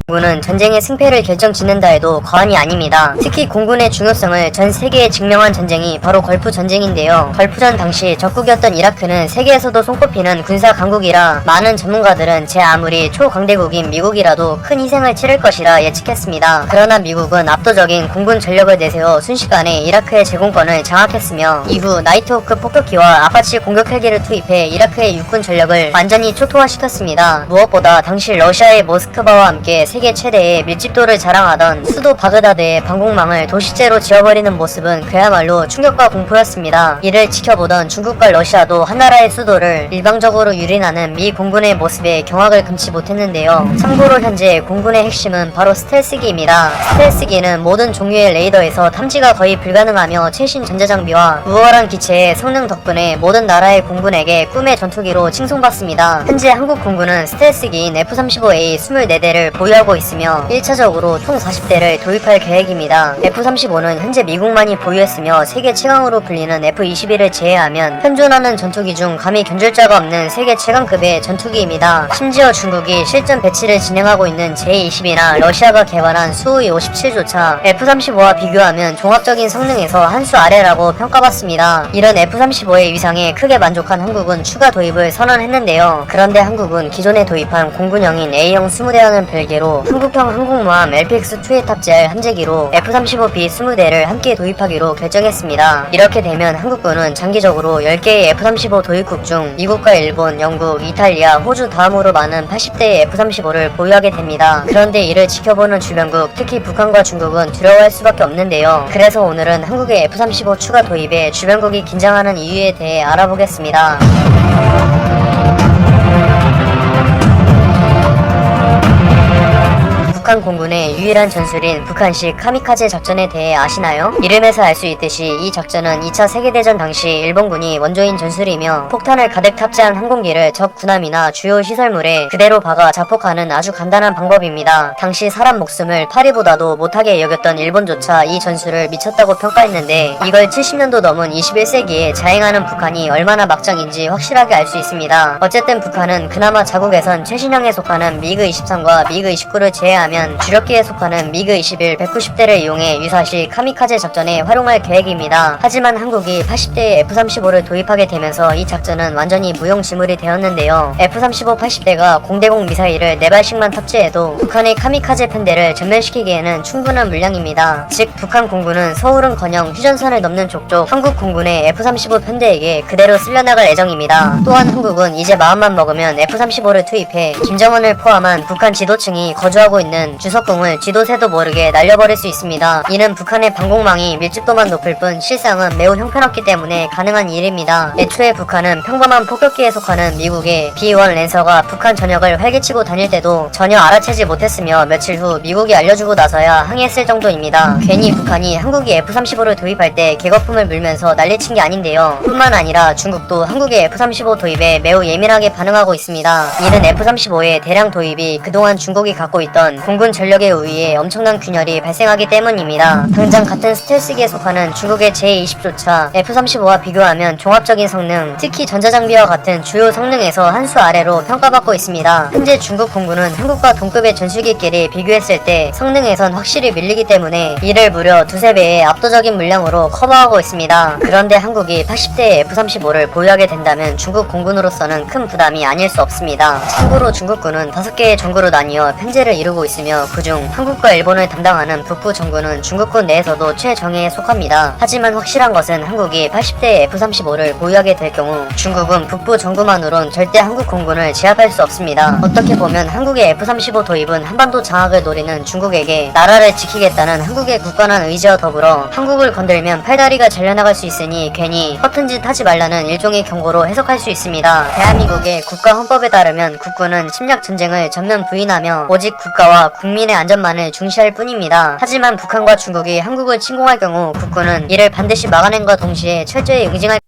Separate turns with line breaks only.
공군은 전쟁의 승패를 결정짓는다 해도 과언이 아닙니다. 특히 공군의 중요성을 전 세계에 증명한 전쟁이 바로 걸프 전쟁인데요. 걸프전 당시 적국이었던 이라크는 세계에서도 손꼽히는 군사 강국이라 많은 전문가들은 제 아무리 초강대국인 미국이라도 큰 희생을 치를 것이라 예측했습니다. 그러나 미국은 압도적인 공군 전력을 내세워 순식간에 이라크의 제공권을 장악했으며 이후 나이트호크 폭격기와 아파치 공격 헬기를 투입해 이라크의 육군 전력을 완전히 초토화시켰습니다. 무엇보다 당시 러시아의 모스크바와 함께 세계 최대의 밀집도를 자랑하던 수도 바그다드의 방공망을 도시째로 지어버리는 모습은 그야말로 충격과 공포였습니다. 이를 지켜보던 중국과 러시아도 하나라의 수도를 일방적으로 유린하는 미 공군의 모습에 경악을 금치 못했는데요. 참고로 현재 공군의 핵심은 바로 스텔스기입니다. 스텔스기는 모든 종류의 레이더에서 탐지가 거의 불가능하며 최신 전자장비와 우월한 기체의 성능 덕분에 모든 나라의 공군에게 꿈의 전투기로 칭송받습니다. 현재 한국 공군은 스텔스기인 F-35A 24대를 보유하고 있으며 1차적으로 총 40대를 도입할 계획입니다. F-35는 현재 미국만이 보유했으며 세계 최강으로 불리는 F-21을 제외하면 현존하는 전투기 중 감히 견줄 자가 없는 세계 최강급의 전투기입니다. 심지어 중국이 실전 배치를 진행하고 있는 J-20이나 러시아가 개발한 수호이 57조차 F-35와 비교하면 종합적인 성능에서 한 수 아래라고 평가받습니다. 이런 F-35의 위상에 크게 만족한 한국은 추가 도입을 선언했는데요. 그런데 한국은 기존에 도입한 공군형인 A형 20대와는 별개로 한국형 항공모함 LPX-2에 탑재할 함재기로 F-35B 20대를 함께 도입하기로 결정했습니다. 이렇게 되면 한국군은 장기적으로 10개의 F-35 도입국 중 미국과 일본, 영국, 이탈리아, 호주 다음으로 많은 80대의 F-35를 보유하게 됩니다. 그런데 이를 지켜보는 주변국, 특히 북한과 중국은 두려워할 수밖에 없는데요. 그래서 오늘은 한국의 F-35 추가 도입에 주변국이 긴장하는 이유에 대해 알아보겠습니다. 북한 공군의 유일한 전술인 북한식 카미카제 작전에 대해 아시나요? 이름에서 알 수 있듯이 이 작전은 2차 세계대전 당시 일본군이 원조인 전술이며 폭탄을 가득 탑재한 항공기를 적 군함이나 주요 시설물에 그대로 박아 자폭하는 아주 간단한 방법입니다. 당시 사람 목숨을 파리보다도 못하게 여겼던 일본조차 이 전술을 미쳤다고 평가했는데 이걸 70년도 넘은 21세기에 자행하는 북한이 얼마나 막장인지 확실하게 알 수 있습니다. 어쨌든 북한은 그나마 자국에선 최신형에 속하는 미그 23과 미그 29를 제외하면 주력기에 속하는 미그 21 190대를 이용해 유사시 카미카제 작전에 활용할 계획입니다. 하지만 한국이 80대의 F-35를 도입하게 되면서 이 작전은 완전히 무용지물이 되었는데요. F-35 80대가 공대공 미사일을 4발씩만 탑재해도 북한의 카미카제 편대를 전멸시키기에는 충분한 물량입니다. 즉 북한 공군은 서울은커녕 휴전선을 넘는 족족 한국 공군의 F-35 편대에게 그대로 쓸려나갈 예정입니다. 또한 한국은 이제 마음만 먹으면 F-35를 투입해 김정은을 포함한 북한 지도층이 거주하고 있는 주석궁을 지도새도 모르게 날려버릴 수 있습니다. 이는 북한의 방공망이 밀집도만 높을 뿐 실상은 매우 형편없기 때문에 가능한 일입니다. 애초에 북한은 평범한 폭격기에 속하는 미국의 B-1 랜서가 북한 전역을 활개치고 다닐 때도 전혀 알아채지 못했으며 며칠 후 미국이 알려주고 나서야 항해했을 정도입니다. 괜히 북한이 한국이 F-35를 도입할 때 개거품을 물면서 난리친 게 아닌데요. 뿐만 아니라 중국도 한국의 F-35 도입에 매우 예민하게 반응하고 있습니다. 이는 F-35의 대량 도입이 그동안 중국이 갖고 있던 공군 전력에 의해 엄청난 균열이 발생하기 때문입니다. 당장 같은 스텔스기에 속하는 중국의 J-20조차 F-35와 비교하면 종합적인 성능, 특히 전자장비와 같은 주요 성능에서 한 수 아래로 평가받고 있습니다. 현재 중국 공군은 한국과 동급의 전술기끼리 비교했을 때 성능에선 확실히 밀리기 때문에 이를 무려 두세 배의 압도적인 물량으로 커버하고 있습니다. 그런데 한국이 80대의 F-35를 보유하게 된다면 중국 공군으로서는 큰 부담이 아닐 수 없습니다. 참고로 중국군은 5개의 정구로 나뉘어 편제를 이루고 있으며 그중 한국과 일본을 담당하는 북부 정구는 중국군 내에서도 최정예에 속합니다. 하지만 확실한 것은 한국이 80대의 F-35를 보유하게 될 경우 중국은 북부 정구만으론 절대 한국 공군을 제압할 수 없습니다. 어떻게 보면 한국의 F-35 도입은 한반도 장악을 노리는 중국에게 나라를 지키겠다는 한국의 굳건한 의지와 더불어 한국을 건들면 팔다리가 잘려나갈 수 있으니 괜히 허튼 짓 하지 말라는 일종의 경고로 해석할 수 있습니다. 대한민국의 국가 헌법에 따르면 국군은 침략 전쟁을 전면 부인하며 오직 국가와 국민의 안전만을 중시할 뿐입니다. 하지만 북한과 중국이 한국을 침공할 경우 국군은 이를 반드시 막아낸과 동시에 철저히 응징할